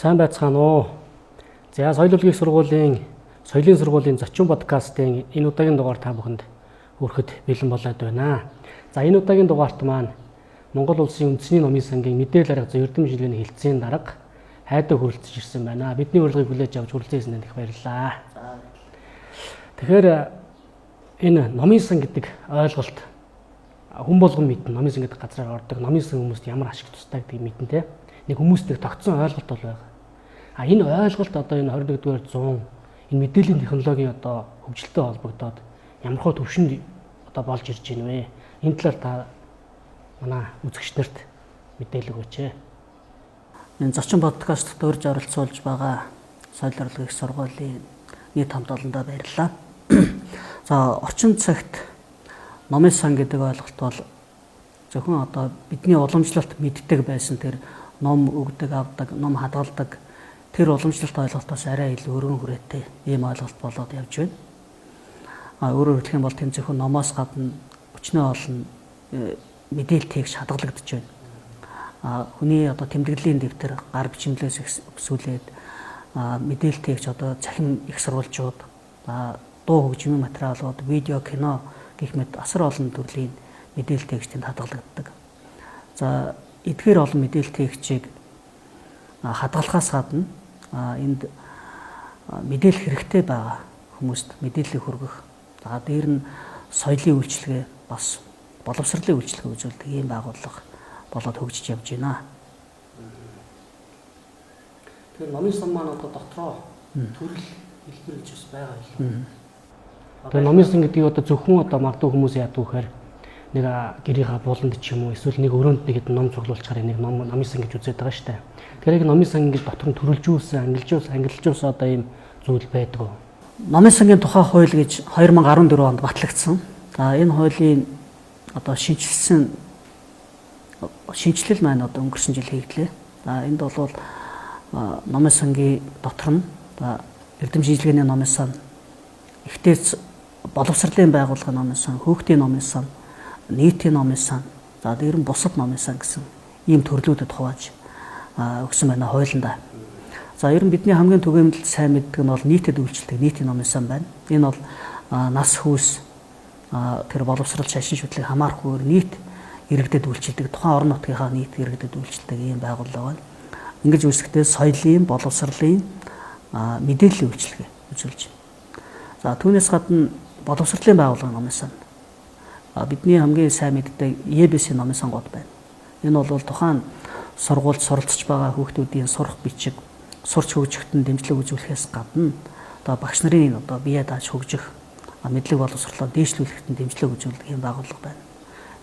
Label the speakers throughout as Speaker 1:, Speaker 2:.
Speaker 1: Сайн байцгаана уу. За соёл урлагийн сургуулийн соёлын сургуулийн зочин подкастын энэ удаагийн дугаар та бүхэнд хүрэхэд бэлэн болоод байна. За энэ удаагийн дугаарт маань Монгол улсын үндэсний номын сангийн мэдээлэл арга зүйн эрдэм жилийн хэлтсийн дарга хайдаа хүрэлцэж ирсэн байна. Бидний урилгыг хүлээж авч хүрэлцээсэнд их баярлалаа. Тэгэхээр энэ номын сан гэдэг ойлголт хүн болгон мэднэ. Номын сан гэдэг газраар ордог номын сан хүмүүст ямар ашиг тусдаг гэдгийг мэднэ те. Нэг хүмүүстээ тогтсон ойлголт бол байгаа. Энэ ойлголт одоо энэ 21-р зуун энэ мэдээллийн технологийн одоо хөгжилтэй холбогдоод ямархуу төвшөнд одоо болж ирж байна вэ? Энэ талаар та манай үзэгчнэрт мэдээлэл өгөөч.
Speaker 2: Энэ зочин подкастт урьж оролцуулж байгаа соёл урлагийн сургуулийн нийт хамт олондоо баярлалаа. За орчин цагт номын сан гэдэг ойлголт бол зөвхөн одоо бидний уламжлалт мэддэг байсан тэр ном өгдөг, авдаг, ном хадгалдаг тэр уламжлалт ойлголтоос арай илүү өргөн хүрээтэй ийм ойлголт болоод явж байна. Өөрөөр хэлэх юм бол тэм зөвхөн номоос гадна өчнөө олон мэдээлэл тэгш хадгалагдж байна. Хүний одоо тэмдэглэлийн дэвтэр, гар бичмлээс өсвөлээд мэдээлэл тэгш одоо цахим их сурвалжууд, дуу хөгжмийн материалууд, видео, кино гэх мэт асар олон төрлийн мэдээлэл тэгштэнд хадгалагддаг. За эдгээр олон мэдээлэл тэгчийг хадгалахаас гадна энд мэдээлэл хэрэгтэй байгаа хүмүүст мэдээллийг хүргэх. За дээр нь соёлын үйлчилгээ бас боловсролын үйлчилгээ үзүүлдэг ийм байгууллага болоод хөгжиж явж байна.
Speaker 1: Тэгэхээр номын сан маань одоо дотроо төрөл хэлбэр гэж бас байгаа юм. Одоо номын сан гэдэг нь одоо зөвхөн одоо магадгүй хүмүүс яадаг вэхээр нэг гэрийнхаа буланд ч юм уу эсвэл нэг өрөөнд нэг ном цуглуулчихаар нэг номын сан гэж үзээд байгаа шүү дээ. Тэгэхээр яг номын сан гэж дотор нь төрөлжүүлсэн, ангилжуулсан одоо ийм зүйл байдаг уу?
Speaker 2: Номын сангийн тухай хууль гэж 2014 онд батлагдсан. За энэ хуулийн одоо шинжилэл маань одоо өнгөрсөн жил хийгдлээ. За энд бол номын сангийн дотор нь эрдэм шинжилгээний номын сан, ихтэй боловсролын байгууллагын номын сан, хүүхдийн номын сан, нийтийн номын сан, за дээр нь бусад номын сан гэсэн ийм төрлүүдэд хувааж өгсөн байна хуулиндаа. За ер нь бидний хамгийн түгээмэл сайн мэддэг нь бол нийтэд үйлчлдэг нийтийн номын сан байна. Энэ бол нас хүүс тэр боловсрол шашин шүтлийг хамаарахгүйгээр нийт иргэдэд үйлчилдэг, тухайн орон нутгийнхаа нийт иргэдэд үйлчилдэг ийм байгууллага байна. Ингэж үүсэхдээ соёлын, боловсролын мэдээллийн үйлчилгээ үзүүлж байна. За түүнээс гадна боловсролын байгууллагын номын сан. Бидний хамгийн сайн мэддэг ЕБС-ийн номын сангууд байна. Энэ бол тухайн сургуульд суралцж байгаа хүүхдүүдийн сурах бичиг, сурч хөгжөхтөнд дэмжлэг үзүүлэхээс гадна одоо багш нарын одоо бие дааж хөгжих, мэдлэг боловсролоо дээшлүүлэхэд дэмжлэг үзүүлдэг юм байгууллага байна.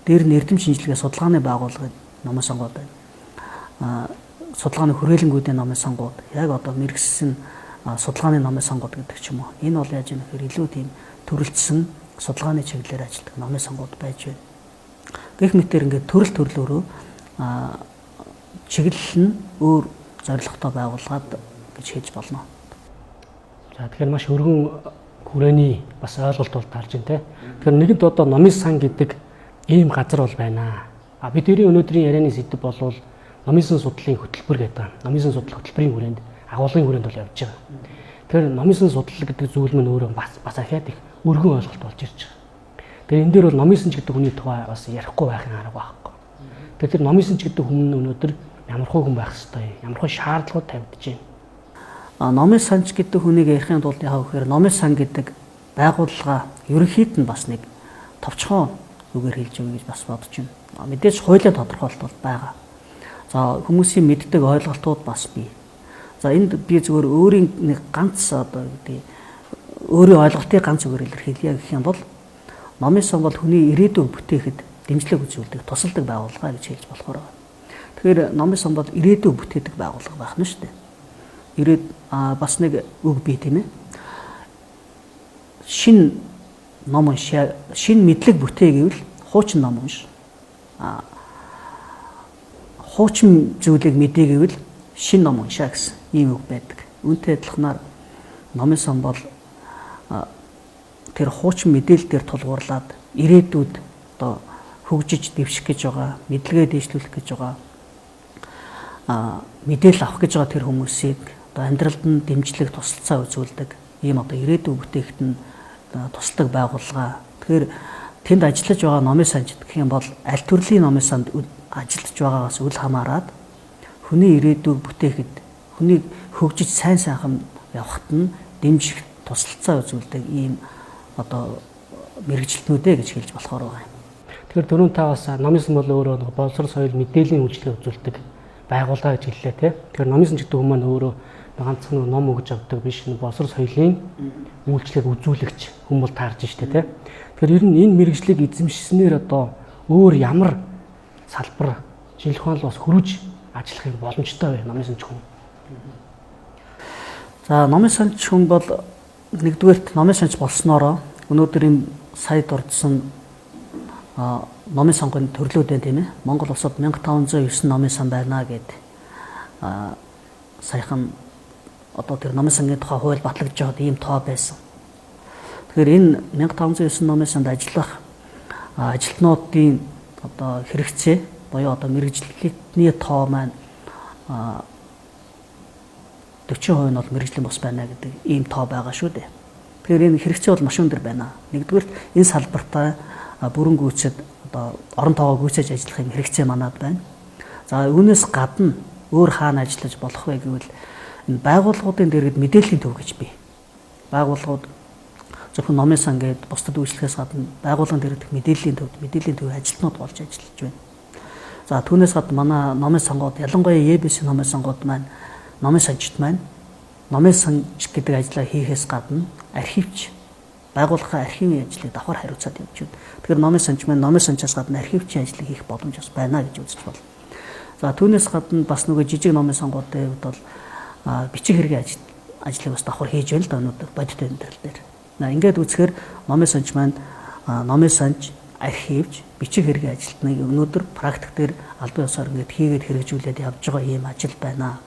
Speaker 2: Дээр нь эрдэм шинжилгээ судалгааны байгууллагын номын сангууд байна. Судалгааны хүрээлэнгүүдийн номын сангууд, яг одоо мэргэжсэн судалгааны номын сангууд гэдэг ч юм уу. Энэ бол яаж юм гэхээр илүү тийм төрөлцсөн судалгааны чиглэлээр ажилладаг номын сангууд байж байна. Гэх мэтээр ингээд төрөл төрлөөрөө чиглэл нь өөр зорилготой байгуулгаад гэж хэлж болно.
Speaker 1: За тэгэхээр маш өргөн хүрээний бас ойлголт бол тарж байна те. Тэгэхээр нэгэнт одоо номын сан гэдэг ийм газар бол байна. Бидний өнөөдрийн ярианы сэдэв бол номын сан судлалын хөтөлбөр гэдэг. Номын сан судлал хөтөлбөрийн хүрээнд агуулгын хүрээнд бол явж байгаа. Тэгэхээр номын сан судлал гэдэг зүйл мань өөрөө бас ахаад их өргөн ойлголт болж ирж байгаа. Тэгэхээр энэ дээр бол номын санч гэдэг хүний тухай бас ярихгүй байхын арга байхгүй. Тэгэхээр номын санч гэдэг хүн өнөөдөр ямархуу хүн байх ёстой, ямархуу шаардлагууд тавьдаж байна.
Speaker 2: Номын санч гэдэг хүнийг ярихын тулд яах вэ гэхээр номын сан гэдэг байгууллага ерөнхийд нь бас нэг товчхон үгээр хэлж өгье гэж бас бодож байна. Мэдээж хуулийн тодорхойлолт бол байгаа. За хүмүүсийн мэддэг ойлголтууд бас бий. За энд би зөвхөн өөрийн нэг ганц одоо гэдэг өөрийн ойлголтыг ганц үгээр илэрхийлье гэх юм бол номын сан бол хүний ирээдүйг бүтээхэд дэмжлэг үзүүлдэг, тусалдаг байгууллага гэж хэлж болохоор байна. Тэгэхээр номын сан бол ирээдүйг бүтээдэг байгууллага байх нь шүү дээ. Бас нэг үг бий тийм ээ. Шин ном уншаа, шин мэдлэг бүтээ гэвэл хуучин ном унш. Хуучин зүйлийг мэдээ гэвэл шин ном уншаа гэсэн ийм үг байдаг. Үүнтэй адилханаар номын сан бол тэр хуучин мэдээлэл дээр тулгуурлаад ирээдүйд одоо хөгжиж дэвших гэж байгаа, мэдлэгээ дэвшлүүлэх гэж байгаа мэдээлэл авах гэж байгаа тэр хүмүүсийг одоо амьдралд нь дэмжлэг тусалцаа үзүүлдэг ийм одоо ирээдүйн бүтээгт нь тусалдаг байгууллага. Тэгэхээр тэнд ажиллаж байгаа номын санч гэх юм бол аль төрлийн номын санд ажиллаж байгаагаас үл хамааран хүний ирээдүйг бүтээхэд хүнийг хөгжиж сайн сайхан явахт нь дэмжих тусалцаа үзүүлдэг ийм одоо мэрэгчлэтнүүдэ гэж хэлж болохоор байгаа юм.
Speaker 1: Тэгэхээр дөрөв та бас номын сан бол өөрөө боловсрол соёл мэдээллийн үйлчлэг үзүүлдэг байгууллага гэж хэллээ тий. Тэгэхээр номын сан гэдэг хүмүүс маань өөрөө ганцхан ном өгж авдаг биш, боловсрол соёлын үйлчлэг үзүүлэгч хүн бол таарж штэ тий. Тэгэхээр ер нь энэ мэрэгжлийг эзэмшснээр одоо өөр ямар салбар шинжлэх ухаан руу бас хөрөж ажиллахыг боломжтой вэ номын санч хүн?
Speaker 2: За номын санч хүн бол нэгдүгээрт номын санч болсноороо өнөөдөр энэ сая дурдсан номын сонгоны төрлүүд байна тийм ээ. Монгол улсад 1509 номын сан байна гэд саяхан одоо тэр номын сангийн тухай хууль батлагдж байгаад ийм тоо байсан. Тэгэхээр энэ 1509 номын санд ажиллах ажилтнуудын одоо хэрэгцээ буюу одоо мэрэгжлийн тоо маань 40% нь бол мэрэгжлийн бус байна гэдэг ийм тоо байгаа шүү дээ. Тэгэхээр энэ хэрэгцээ бол маш өндөр байна. Нэгдүгээр энэ салбартаа бүрэн гүйцэд одоо орон тоогоо гүйцээж ажиллахын хэрэгцээ манад байна. За үүнээс гадна өөр хаана ажиллаж болох вэ гэвэл энэ байгууллагуудын дэргэд мэдээллийн төв гэж бий. Байгууллагууд зөвхөн номын сан гээд бусдад үйлчлэхээс гадна байгууллагын дэргэд мэдээллийн төв ажилтнууд болж ажиллаж байна. За түүнээс гадна манай номын сангууд ялангуяа ЕБС номын сангууд маань номын санчт маань номын санч гэдэг ажлаа хийхээс гадна архивч байгууллагын архивын ажлыг давхар хариуцаад явж байна. Тэгэхээр номын санч маань номын санчаас гадна архивчийн ажлыг хийх боломж бас байна гэж үзэж байна. За түүнээс гадна бас нөгөө жижиг номын сангуудын хувьд бол бичиг хэргийн ажлыг бас давхар хийж байна л да өнөөдөр бодит амьдрал дээр. Ингээд үзэхээр номын санч маань номын санч архивч бичиг хэргийн ажилтныг өнөөдөр практик дээр албан ёсоор ингээд хийгээд хэрэгжүүлээд явж байгаа ийм ажил байна.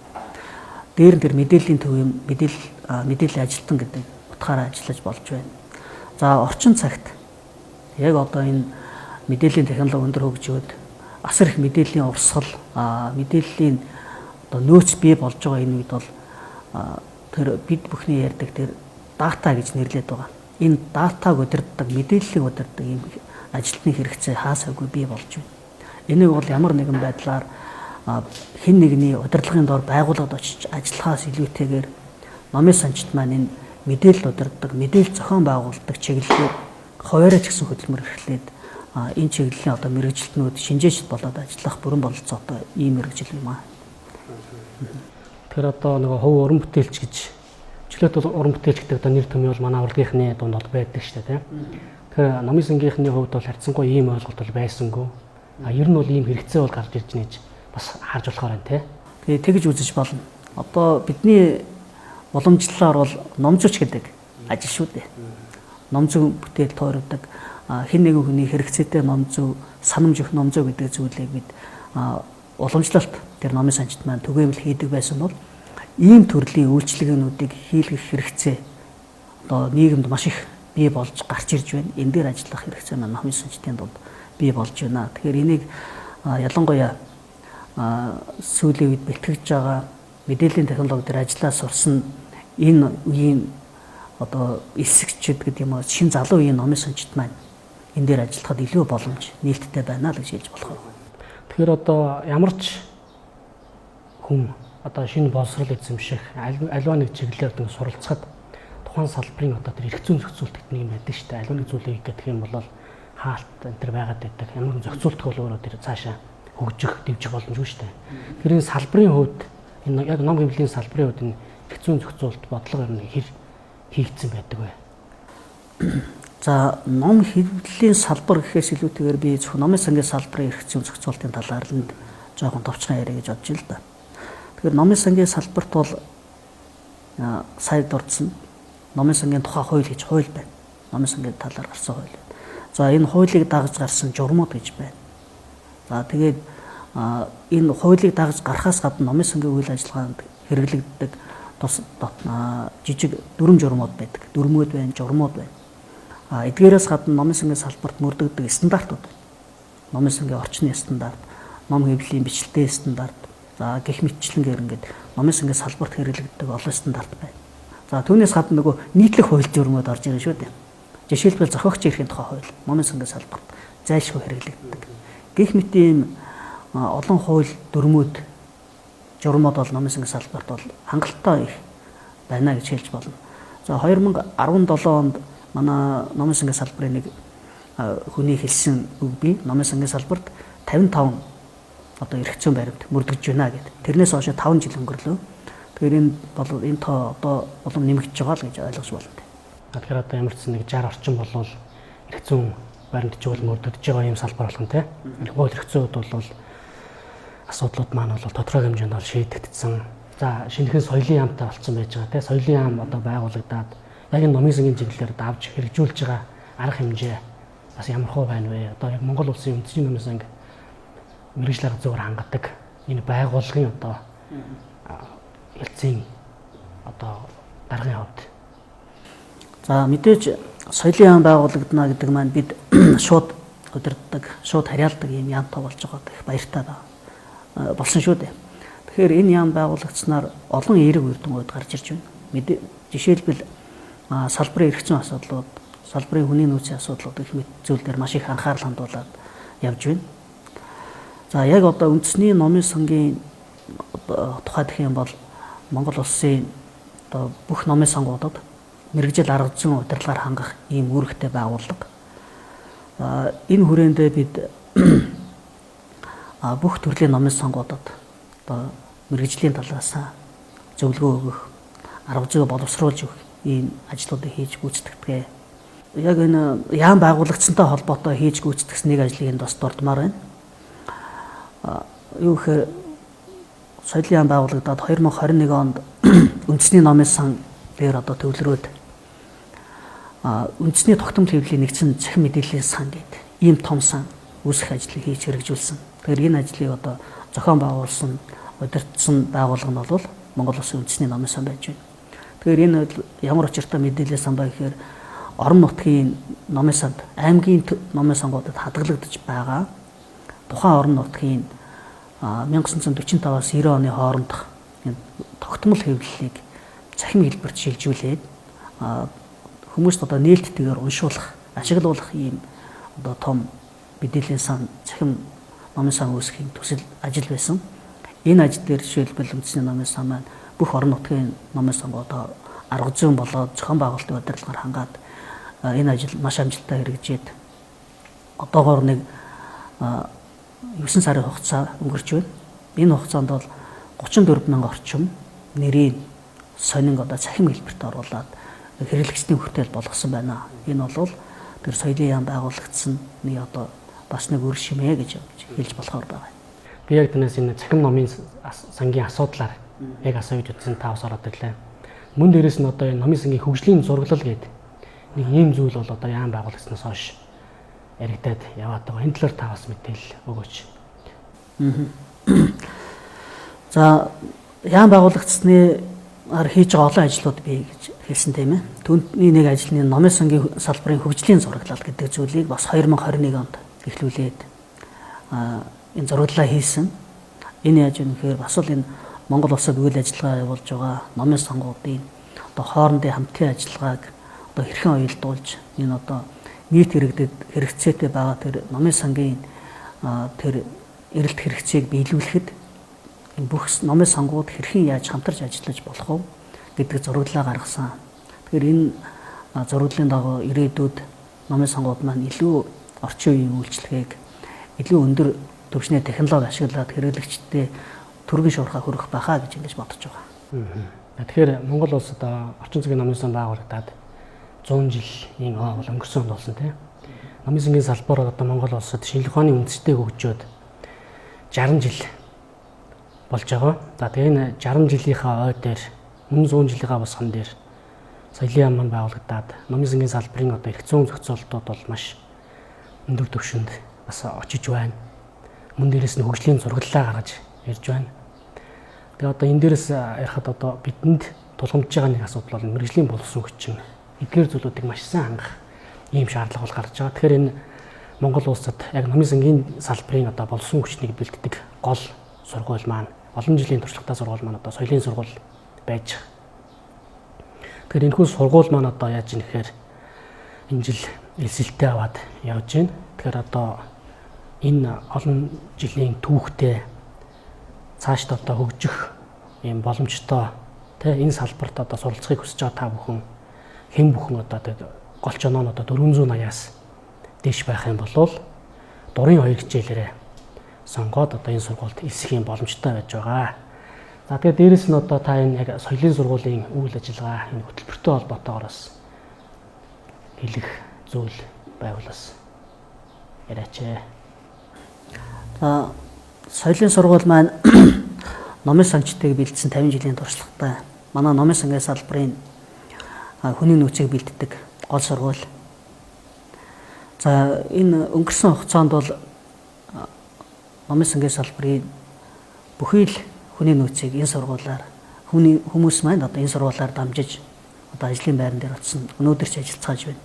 Speaker 2: Дээр нь тэр мэдээллийн төв юм мэдээллийн ажилтан гэдэг утгаараа ажиллаж болж байна. За орчин цагт яг одоо энэ мэдээллийн технологи өндөр хөгжөөд асар их мэдээллийн урсгал мэдээллийн одоо нөөц бий болж байгаа энэ үед бол тэр бид бүхний ярьдаг тэр дата гэж нэрлэдэг байгаа. Энэ датаг удирддаг, мэдээллийг удирддаг ийм ажилтны хэрэгцээ хаасаагүй бий болж байна. Энийг бол ямар нэгэн байдлаар хэн нэгний удирдлагын дор байгууллагад очиж ажиллахаас илүүтэйгээр номын санчт маань энэ мэдээлэл удирддаг, мэдээлэл зохион байгуулдаг чиглэлээр хуваараа ч гэсэн хөдөлмөр эрхлээд энэ чиглэлийн одоо мэрэгжилтнүүд шинжээчд болоод ажиллах бүрэн бололцоотой ийм мэрэгжил юм аа.
Speaker 1: Тэгэхээр одоо нөгөө хувь уран бүтээлч гэж чөлөөт уран бүтээлч гэдэг одоо нэр төмөө бол манай урлагийнхны дунд бол байдаг шүү дээ тийм. Тэгэхээр номын сангийнхны хувьд бол харьцангуй ийм ойлголт бол байсангүй. Ер нь бол ийм хэрэгцээ бол гарч ирж нэж бас харж болохоор байна тийм.
Speaker 2: Тэгээ тэгж үзэж болно. Одоо бидний уламжлалаар бол номзууч гэдэг ажил шүү дээ. Номзуу бүтээл тойрдог хэн нэгэн хүний хэрэгцээтэй номзуу, санамж өгөх номзуу гэдэг зүйлийг бид уламжлалт тэр номын санчт маань түгээвэл хийдэг байсан бол ийм төрлийн үйлчлэгнүүдийг хийлгэх хэрэгцээ одоо нийгэмд маш их бий болж гарч ирж байна. Энэ дээр ажиллах хэрэгцээ маань номын санчтын дунд бий болж байна. Тэгэхээр энийг ялангуяа сүүлийн үед бэлтгэж байгаа мэдээллийн технологи дээр ажиллаа сурсан энэ үеийн одоо эсэгчд гэдэг юм уу шин залуу үеийн номын санчт маань энэ дээр ажиллахад илүү боломж нээлттэй байна л гэж хэлж болох байна.
Speaker 1: Тэгэхээр одоо ямар ч хүн одоо шинэ боловсрол эзэмших аливаа нэг чиглэлээр нэг суралцахад тухайн салбарын одоо тэр эрх зүйн зохицуулт гэдэг нэг юм байдаг шүү дээ. Аливаа нэг зүйлийг гэх юм бол хаалт энэ төр байгаад байдаг. Ямар нэгэн зохицуулт бол өөрөө тэр цаашаа хөгжих, дэвжих боломжгүй шүү дээ. Тэгэхээр энэ салбарын хувьд энэ яг ном хэмжээний салбарын хувьд энэ эрх зүйн зохицуулт бодлого ер нь хийгдсэн байдаг бай.
Speaker 2: За ном хэвлэлийн салбар гэхээс илүүтэйгээр би зөвхөн номын сангийн салбарын эрх зүйн зохицуултын талаар л жоохон товчхон яриа гэж бодож байна л да. Тэгэхээр номын сангийн салбарт бол сая дурдсан номын сангийн тухай хууль гэж хууль байна. Номын сангийн талаар гарсан хууль. За энэ хуулийг дагаж гарсан журмууд гэж байна. За тэгээд энэ хуулийг дагаж гарахаас гадна номын сангийн үйл ажиллагаанд хэрэглэгддэг жижиг дүрм журмууд байдаг. Дүрмүүд байна, журмууд байна. Эдгээрээс гадна номын сангийн салбарт мөрдөгдөг стандартууд байна. Номын сангийн орчны стандарт, ном хэвлэлийн бичлэгтэй стандарт, За гэх мэтчлэнгээр ингээд номын сангийн салбарт хэрэглэгддэг олон стандарт байна. За түүнээс гадна нөгөө нийтлэг хууль журмууд орж ирнэ шүү дээ. Жишээлбэл зохиогчийн эрхийн тухай хууль номын сангийн салбарт зайлшгүй хэрэглэгддэг. Гэх мэт ийм олон хууль дүрмүүд журмууд бол номын сангийн салбарт бол хангалттай их байна гэж хэлж болно. За 2017 онд манай номын сангийн салбарын нэг хүний хэлсэн үг бий. Номын сангийн салбарт 55 одоо эрх зүйн баримт мөрдөгж байна гэдэг. Тэрнээс хойш 5 жил өнгөрлөө. Тэгэхээр энэ тоо одоо улам нэмэгдэж байгаа л гэж ойлгож байна.
Speaker 1: Тэгэхээр одоо ямар ч нэг 60 орчим болвол эрх зүйн баримт чиглэл мөрдөгдөж байгаа юм салбар болгон тий. Хууль эрх зүйд бол асуудлууд маань бол тодорхой хэмжээнд бол шийдэгдсэн. За шинэхэн соёлын яамтай болцсон байж байгаа тий. Соёлын яам одоо байгуулагдаад яг энэ номын сангийн чиглэлээр давж хэрэгжүүлж байгаа арга хэмжээ бас ямар хөө байна вэ? Одоо яг Монгол улсын үндэсний номын санги мэргэжлийн арга зүйр хангадаг энэ байгууллагын одоо хэлцийн одоо даргын хувьд.
Speaker 2: За мэдээж соёлын яам байгуулагдана гэдэг маань бид шууд удирддаг, шууд харьяалдаг юм яамтай болж байгаа гэх баяртай болсон шүү дээ. Тэгэхээр энэ яам байгуулагдсанаар олон эерэг үр дүнууд гарч ирж байна. Жишээлбэл салбарын эрх зүйн асуудлууд, салбарын хүний нөөцийн асуудлууд гэх мэт зүйл дээр маш их анхаарал хандуулаад явж байна. За яг одоо үндэсний номын сангийн тухай гэх юм бол Монгол улсын одоо бүх номын сангуудад мэргэжил арга зүйн удирдлагаар хангах ийм үүрэгтэй байгууллага. Энэ хүрээндээ бид бүх төрлийн номын сангуудад одоо мэргэжлийн талаас зөвлөгөө өгөх, арга зүйг боловсруулж өгөх ийм ажлуудыг хийж гүйцэтгэдэг. Яг энэ яам байгуулагдсантай холбоотой хийж гүйцэтгэсэн нэг ажлыг энд бас дурдмаар байна. Юу гэхээр соёлын яам байгуулагдаад 2021 онд үндэсний номын сан дээр одоо төвлөрөөд үндэсний тогтмол хэвлэлийн нэгдсэн цахим мэдээллийн сан гэдэг ийм том сан үүсгэх ажлыг хийж хэрэгжүүлсэн. Тэгэхээр энэ ажлыг одоо зохион байгуулсан, удирдсан байгууллага нь бол Монгол Улсын үндэсний номын сан байж байна. Тэгэхээр энэ ямар учиртай мэдээллийн сан ба гэхээр орон нутгийн номын санд, аймгийн номын сангуудад хадгалагдаж байгаа тухайн орон нутгийн 1945-аас 90 оны хоорондох тогтмол хэвлэлийг цахим хэлбэрт шилжүүлээд хүмүүст одоо нээлттэйгээр уншуулах, ашиглуулах ийм одоо том мэдээллийн сан, цахим номын сан үүсгэхийн төсөл ажил байсан. Энэ ажил дээр жишээлбэл үндэсний номын сан маань бүх орон нутгийн номын сангуудаа арга зүйн болоод зохион байгуулалтын удирдлагаар хангаад энэ ажил маш амжилттай хэрэгжээд одоогоор нэг 9 сарын хугацаа өнгөрч байна. Энэ хугацаанд бол 34 мянган орчим нэрийн сонин одоо цахим хэлбэрт оруулаад хэрэглэгчдийн хүртэл болгосон байна. Энэ бол тэр соёлын яам байгуулагдсны одоо бас нэг үр шимээ гэж хэлж болохоор байна.
Speaker 1: Би яг тэрнээс энэ цахим номын сангийн асуудлаар яг асууж үзсэн тавс ороод ирлээ. Мөн дээрэс нь одоо энэ номын сангийн хөгжлийн зураглал гэдэг нэг ийм зүйл бол одоо яам байгуулагдсанаас хойш яригдаад яваад байгаа. Энэ талаар та бас мэдээлэл өгөөч.
Speaker 2: За яам байгуулагдсны хийж байгаа олон ажлууд бий гэж хэлсэн тийм ээ. Түүний нэг ажлын номын сангийн салбарын хөгжлийн зураглал гэдэг зүйлийг бас 2021 онд эхлүүлээд энэ зураглалаа хийсэн. Энэ яаж юм гэхээр бас л энэ Монгол улсад үйл ажиллагаа явуулж байгаа номын сангуудын одоо хоорондын хамтын ажиллагааг одоо хэрхэн уялдуулж энэ одоо нийт иргэдэд хэрэгцээтэй байгаа тэр номын сангийн тэр эрэлт хэрэгцээг биелүүлэхэд энэ бүх номын сангууд хэрхэн яаж хамтарч ажиллаж болох вэ гэдэг зураглалаа гаргасан. Тэгэхээр энэ зураглалын дагуу ирээдүйд номын сангууд маань илүү орчин үеийн үйлчлэгийг илүү өндөр түвшний технологи ашиглаад хэрэглэгчдэд төргийн шуурхаа хүргэх байхаа гэж ингэж бодож байгаа.
Speaker 1: Тэгэхээр Монгол улсад орчин цагийн номын сан байгуулагдаад 100 жилийн өнгөрсөн болсон тийм. Номын сангийн салбар одоо Монгол улсад шинжлэх ухааны үндэстэй хөгжөөд 60 жил болж байгаа. За тэгээ энэ 60 жилийнхаа ой дээр мөн 100 жилийнхаа босгон дээр соёлын яам маань байгуулагдаад номын сангийн салбарын одоо эрх зүйн зохицуултууд бол маш өндөр түвшинд бас очиж байна. Мөн дээрээс нь хөгжлийн зураглалаа гаргаж ирж байна. Тэгээ одоо энэ дээрээс ярихад одоо бидэнд тулгамдж байгаа нэг асуудал бол мэргэжлийн боловсон хүчин эдгээр зүйлүүдийг маш сайн хангах ийм шаардлага бол гарч байгаа. Тэгэхээр энэ Монгол улсад яг номын сангийн салбарын одоо боловсон хүчнийг бэлддэг гол сургууль маань олон жилийн туршлагатай сургууль маань одоо соёлын сургууль байж байгаа. Тэгэхээр энэхүү сургууль маань одоо яаж ийм гэхээр энэ жил элсэлтэй аваад явж байна. Тэгэхээр одоо энэ олон жилийн түүхтэй цаашд одоо хөгжих ийм боломжтой энэ салбарт одоо суралцахыг хүсэж байгаа та бүхэн хэн бүхэн одоо голч онооноо 480-аас дээш байх юм бол дурын 2 хичээлээрээ сонгоод одоо энэ сургуульд элсэх юм боломжтой байж байгаа. За тэгээд дээрэс нь одоо та энэ яг соёлын сургуулийн үйл ажиллагаа энэ хөтөлбөртэй холбоотойгоор бас хэлэх зүйл байвал бас яриач.
Speaker 2: За соёлын сургууль маань номын санчтыг бэлдсэн 50 жилийн туршлагатай манай номын сангийн салбарын хүний нөөцийг бэлддэг гол сургууль. За энэ өнгөрсөн хугацаанд бол номын сангийн салбарын бүхий л хүний нөөцийг энэ сургуулиар хүмүүс маань одоо энэ сургуулиар дамжиж одоо ажлын байран дээр очсон өнөөдөр ч ажиллацгааж байна.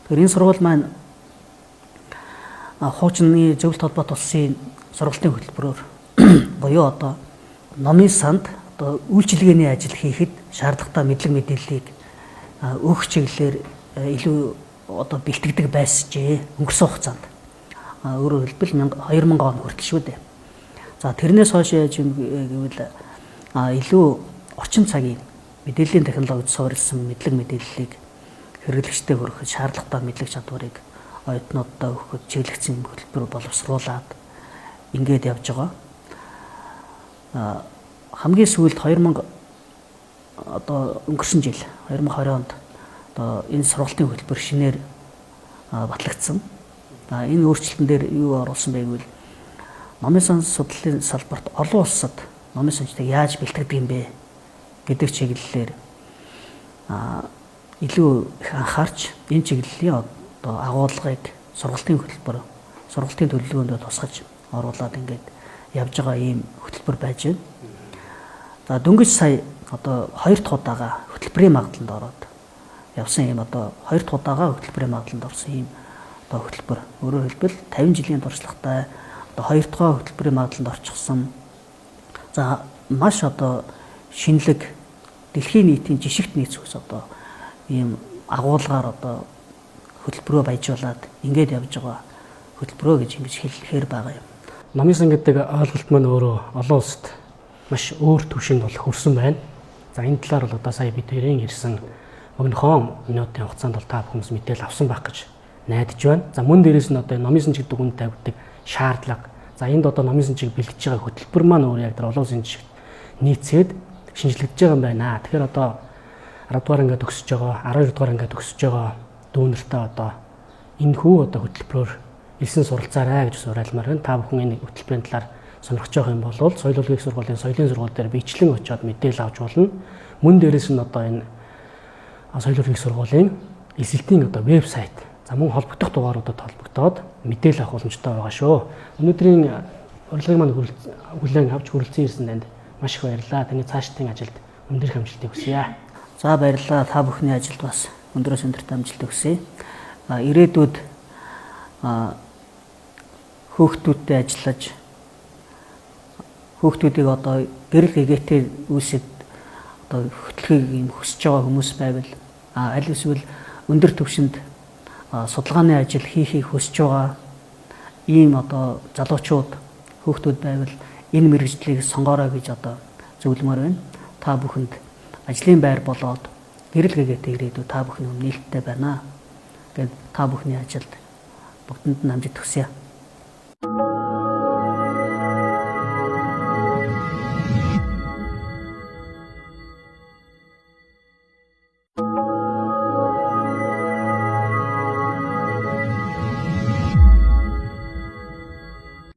Speaker 2: Тэгэхээр энэ сургууль маань хуучны зөвлөлт холбоот улсын сургалтын хөтөлбөрөөр буюу одоо номын санд одоо үйлчилгээний ажил хийхэд шаардлагатай мэдлэг мэдээллийг өгөх чиглэлээр илүү одоо бэлтгэдэг байсжээ өнгөрсөн хугацаанд. Өөрөөр хэлбэл 2000 он хүртэл шүү дээ. За тэрнээс хойш яаж юм гэвэл илүү орчин цагийн мэдээллийн технологид суурилсан мэдлэг мэдээллийг хэрэглэгчдэд хүргэх шаардлагатай мэдлэг чадварыг оюутнуудад өгөхөд чиглэгдсэн хөтөлбөр боловсруулад ингээд явж байгаа. Хамгийн сүүлд 2000 одоо өнгөрсөн жил 2020 онд одоо энэ сургалтын хөтөлбөр шинээр батлагдсан. Энэ өөрчлөлтөн дээр юу оруулсан бэ гэвэл номын сан судлалын салбарт олон улсад номын санчтыг яаж бэлтгэдэг юм бэ гэдэг чиглэлээр илүү их анхаарч энэ чиглэлийн одоо агуулгыг сургалтын хөтөлбөр сургалтын төлөвлөгөөнд тусгаж оруулаад ингээд явж байгаа ийм хөтөлбөр байж байна. За дөнгөж сая одоо 2 дахь удаага хөтөлбөрийн магадлалд ороод явсан ийм одоо 2 дахь удаага хөтөлбөрийн магадлалд орсон ийм одоо хөтөлбөр. Өөрөөр хэлбэл 50 жилийн туршлагатай одоо 2 дахь хөтөлбөрийн магадлалд орчихсон. За маш одоо шинэлэг дэлхийн нийтийн жишгт нийцвэс одоо ийм агуулгаар одоо хөтөлбөрөө баяжуулаад ингээд явж байгаа хөтөлбөрөө гэж ингэж хэлэхээр байгаа юм.
Speaker 1: Номын сан гэдэг ойлголт маань өөрөө олон улсад маш өөр түвшинд бол хүрсэн байна. За энэ талаар бол одоо сая бид хоёрын ирсэн өгнөхөн минутын хугацаанд бол та бүхэн мэдээлэл авсан байх гэж найдаж байна. За мөн дээрээс нь одоо номын сан чиг дүгнэлт тавьдаг шаардлага. За энд одоо номын сан чиг бэлтгэж байгаа хөтөлбөр маань өөрөө яг олон улсын жишгт нийцээд шинжлэгдэж байгаа юм байна. Тэгэхээр одоо 10 дугаар ангид төгсөж байгаа, 12 дугаар ангид төгсөж байгаа дүүнэртээ одоо энэ хүү одоо хөтөлбөрөөр элсэн суралцаарай гэж уриалмаар байна. Та бүхэн энэ хөтөлбөрийн талаар сонирхож байгаа юм бол соёл урлагийн сургуулийн соёлын сургууль дээр бичлэн очиод мэдээлэл авч болно. Мөн дээрээс нь одоо энэ соёл урлагийн сургуулийн эсэлтийн одоо вебсайт за мөн холбогдох дугааруудад холбогдоод мэдээлэл авах боломжтой байгаа шүү. Өнөөдрийн урилгыг маань хүлээн авч хүрэлцэн ирсэн танд маш их баярлалаа. Таны цаашдын ажилд өндөр амжилтыг хүсье.
Speaker 2: За баярлалаа. Та бүхний ажилд бас өндрөөс өндөрт амжилт хүсье. Ирээдүйд хүүхдүүдтэй ажиллаж хүүхдүүдийг одоо гэрэл гэгээтэй үүсэд одоо хөтлөхийг юм хүсэж байгаа хүмүүс байвал аль эсвэл өндөр түвшинд судалгааны ажил хийхийг хүсэж байгаа ийм одоо залуучууд хүүхдүүд байвал энэ мэргэжлийг сонгоорой гэж одоо зөвлөмөр байна. Та бүхэнд ажлын байр болоод гэрэл гэгээтэй ирээдүйд та бүхний өмнө нээлттэй байна. Гэвь та бүхний ажилд бүгдэнд нь амжилт хүсье.